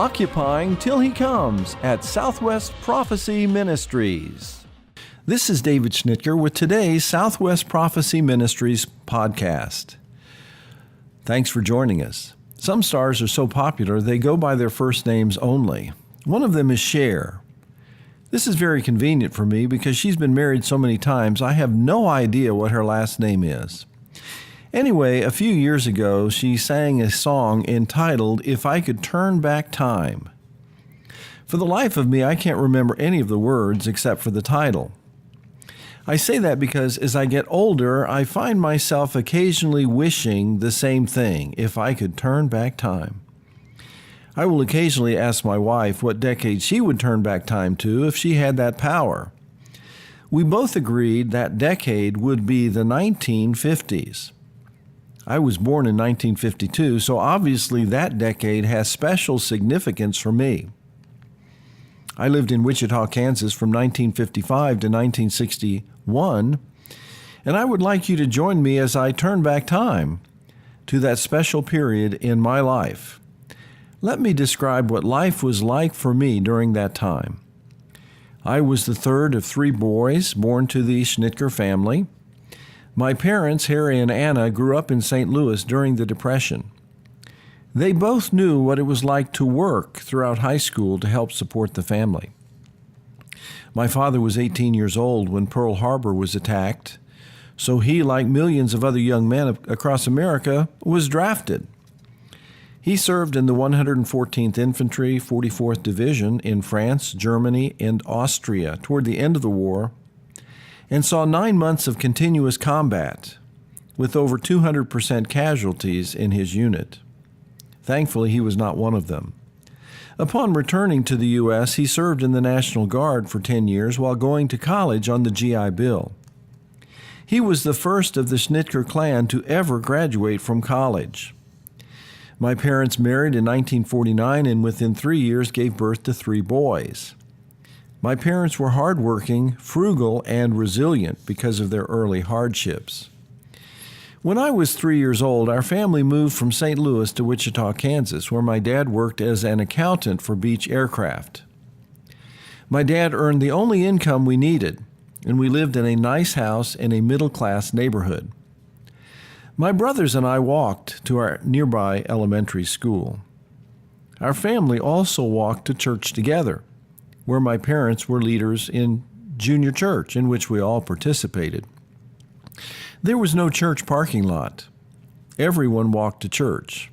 occupying till he comes at Southwest Prophecy Ministries. This is David Schnitker with today's Southwest Prophecy Ministries podcast. Thanks for joining us. Some stars are so popular they go by their first names only. One of them is Cher. This is very convenient for me because she's been married so many times I have no idea what her last name is. Anyway, a few years ago, she sang a song entitled, "If I Could Turn Back Time." For the life of me, I can't remember any of the words except for the title. I say that because as I get older, I find myself occasionally wishing the same thing, if I could turn back time. I will occasionally ask my wife what decade she would turn back time to if she had that power. We both agreed that decade would be the 1950s. I was born in 1952, so obviously that decade has special significance for me. I lived in Wichita, Kansas from 1955 to 1961, and I would like you to join me as I turn back time to that special period in my life. Let me describe what life was like for me during that time. I was the third of three boys born to the Schnitker family. My parents, Harry and Anna, grew up in St. Louis during the Depression. They both knew what it was like to work throughout high school to help support the family. My father was 18 years old when Pearl Harbor was attacked, so he, like millions of other young men across America, was drafted. He served in the 114th Infantry, 44th Division in France, Germany, and Austria toward the end of the war, and saw 9 months of continuous combat with over 200% casualties in his unit. Thankfully, he was not one of them. Upon returning to the U.S., he served in the National Guard for 10 years while going to college on the GI Bill. He was the first of the Schnitker clan to ever graduate from college. My parents married in 1949 and within 3 years gave birth to 3 boys. My parents were hardworking, frugal, and resilient because of their early hardships. When I was 3 years old, our family moved from St. Louis to Wichita, Kansas, where my dad worked as an accountant for Beech Aircraft. My dad earned the only income we needed, and we lived in a nice house in a middle-class neighborhood. My brothers and I walked to our nearby elementary school. Our family also walked to church together, where my parents were leaders in junior church, in which we all participated. There was no church parking lot. Everyone walked to church.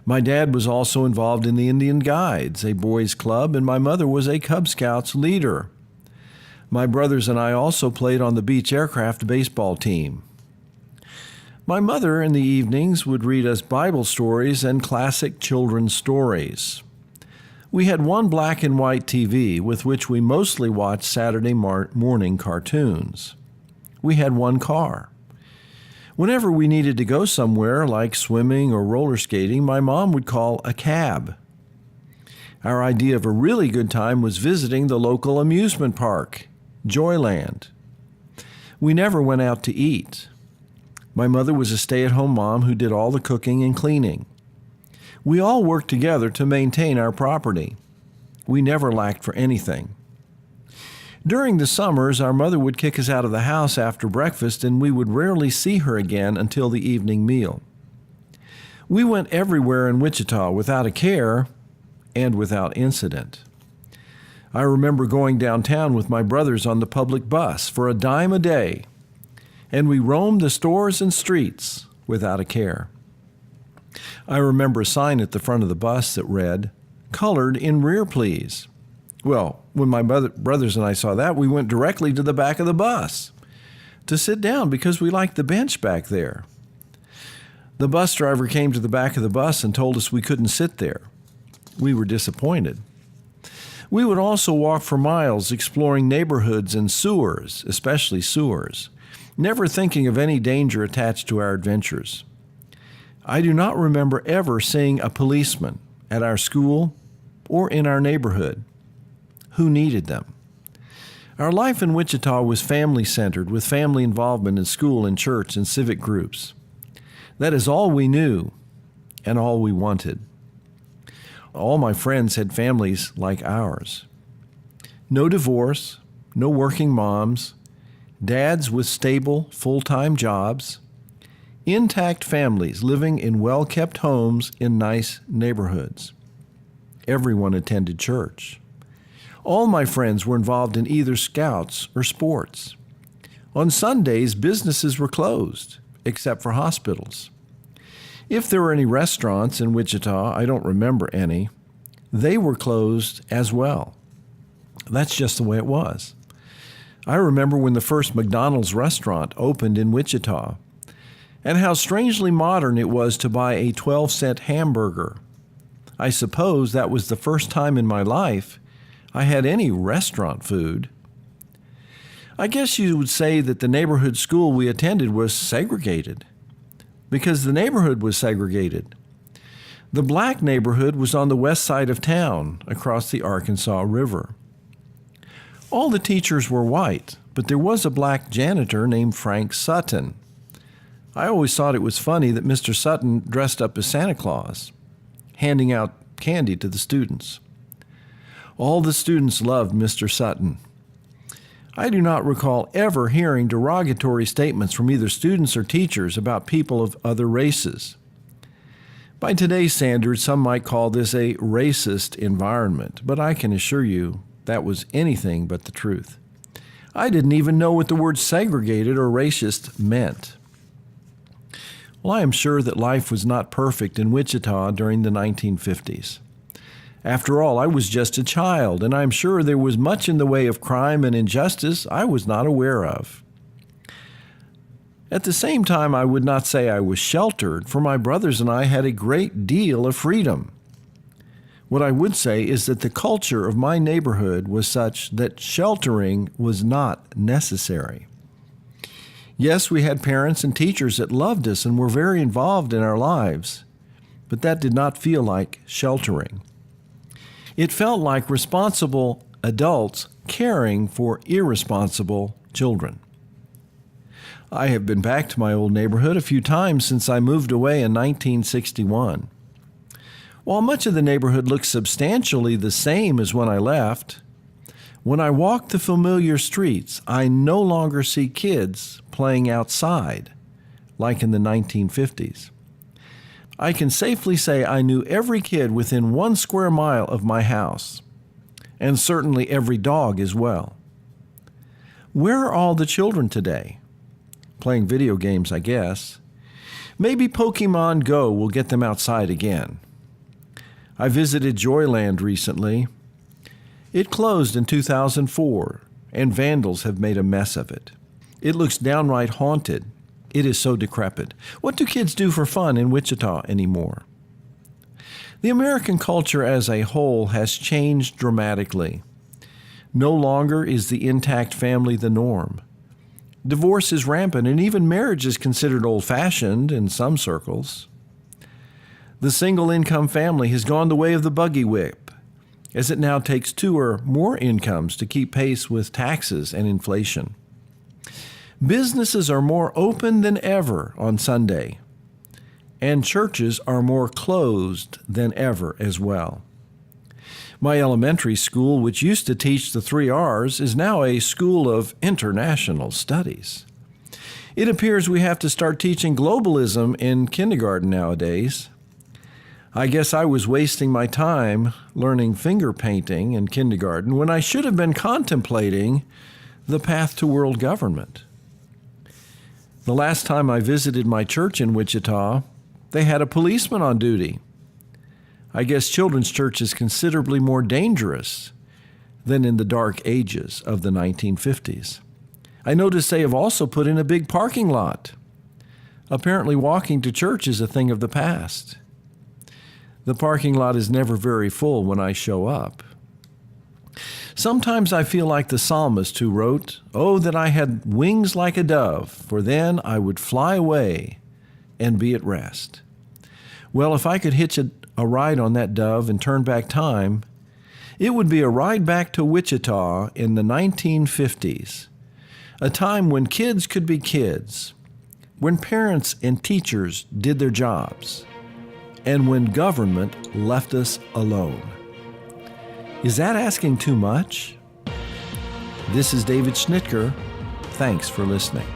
My dad was also involved in the Indian Guides, a boys' club, and my mother was a Cub Scouts leader. My brothers and I also played on the Beech Aircraft baseball team. My mother in the evenings would read us Bible stories and classic children's stories. We had one black and white TV with which we mostly watched Saturday morning cartoons. We had one car. Whenever we needed to go somewhere like swimming or roller skating, my mom would call a cab. Our idea of a really good time was visiting the local amusement park, Joyland. We never went out to eat. My mother was a stay-at-home mom who did all the cooking and cleaning. We all worked together to maintain our property. We never lacked for anything. During the summers, our mother would kick us out of the house after breakfast, and we would rarely see her again until the evening meal. We went everywhere in Wichita without a care and without incident. I remember going downtown with my brothers on the public bus for a dime a day, and we roamed the stores and streets without a care. I remember a sign at the front of the bus that read, "Colored in rear, please." Well, when my brothers and I saw that, we went directly to the back of the bus to sit down because we liked the bench back there. The bus driver came to the back of the bus and told us we couldn't sit there. We were disappointed. We would also walk for miles exploring neighborhoods and sewers, especially sewers, never thinking of any danger attached to our adventures. I do not remember ever seeing a policeman at our school or in our neighborhood. Who needed them? Our life in Wichita was family-centered, with family involvement in school and church and civic groups. That is all we knew and all we wanted. all my friends had families like ours. No divorce, no working moms, dads with stable, full-time jobs, intact families living in well-kept homes in nice neighborhoods. Everyone attended church. All my friends were involved in either scouts or sports. On Sundays, businesses were closed, except for hospitals. If there were any restaurants in Wichita, I don't remember any, they were closed as well. That's just the way it was. I remember when the first McDonald's restaurant opened in Wichita, and how strangely modern it was to buy a 12-cent hamburger. I suppose that was the first time in my life I had any restaurant food. I guess you would say that the neighborhood school we attended was segregated, because the neighborhood was segregated. The black neighborhood was on the west side of town, across the Arkansas River. All the teachers were white, but there was a black janitor named Frank Sutton. I always thought it was funny that Mr. Sutton dressed up as Santa Claus, handing out candy to the students. All the students loved Mr. Sutton. I do not recall ever hearing derogatory statements from either students or teachers about people of other races. By today's standards, some might call this a racist environment, but I can assure you that was anything but the truth. I didn't even know what the word segregated or racist meant. Well, I am sure that life was not perfect in Wichita during the 1950s. After all, I was just a child, and I'm sure there was much in the way of crime and injustice I was not aware of. At the same time, I would not say I was sheltered, for my brothers and I had a great deal of freedom. What I would say is that the culture of my neighborhood was such that sheltering was not necessary. Yes, we had parents and teachers that loved us and were very involved in our lives, but that did not feel like sheltering. It felt like responsible adults caring for irresponsible children. I have been back to my old neighborhood a few times since I moved away in 1961. While much of the neighborhood looks substantially the same as when I left, when I walk the familiar streets, I no longer see kids playing outside like in the 1950s. I can safely say I knew every kid within 1 square mile of my house, and certainly every dog as well. Where are all the children today? Playing video games, I guess. Maybe Pokemon Go will get them outside again. I visited Joyland recently. It closed in 2004, and vandals have made a mess of it. It looks downright haunted. It is so decrepit. What do kids do for fun in Wichita anymore? The American culture as a whole has changed dramatically. No longer is the intact family the norm. Divorce is rampant, and even marriage is considered old-fashioned in some circles. The single-income family has gone the way of the buggy whip, as it now takes 2 or more incomes to keep pace with taxes and inflation. Businesses are more open than ever on Sunday, and churches are more closed than ever as well. My elementary school, which used to teach the 3 R's, is now a school of international studies. It appears we have to start teaching globalism in kindergarten nowadays. I guess I was wasting my time learning finger painting in kindergarten when I should have been contemplating the path to world government. The last time I visited my church in Wichita, they had a policeman on duty. I guess children's church is considerably more dangerous than in the dark ages of the 1950s. I noticed they have also put in a big parking lot. Apparently walking to church is a thing of the past. The parking lot is never very full when I show up. Sometimes I feel like the psalmist who wrote, "Oh, that I had wings like a dove, for then I would fly away and be at rest." Well, if I could hitch a ride on that dove and turn back time, it would be a ride back to Wichita in the 1950s, a time when kids could be kids, when parents and teachers did their jobs, and when government left us alone. Is that asking too much? This is David Schnitker. Thanks for listening.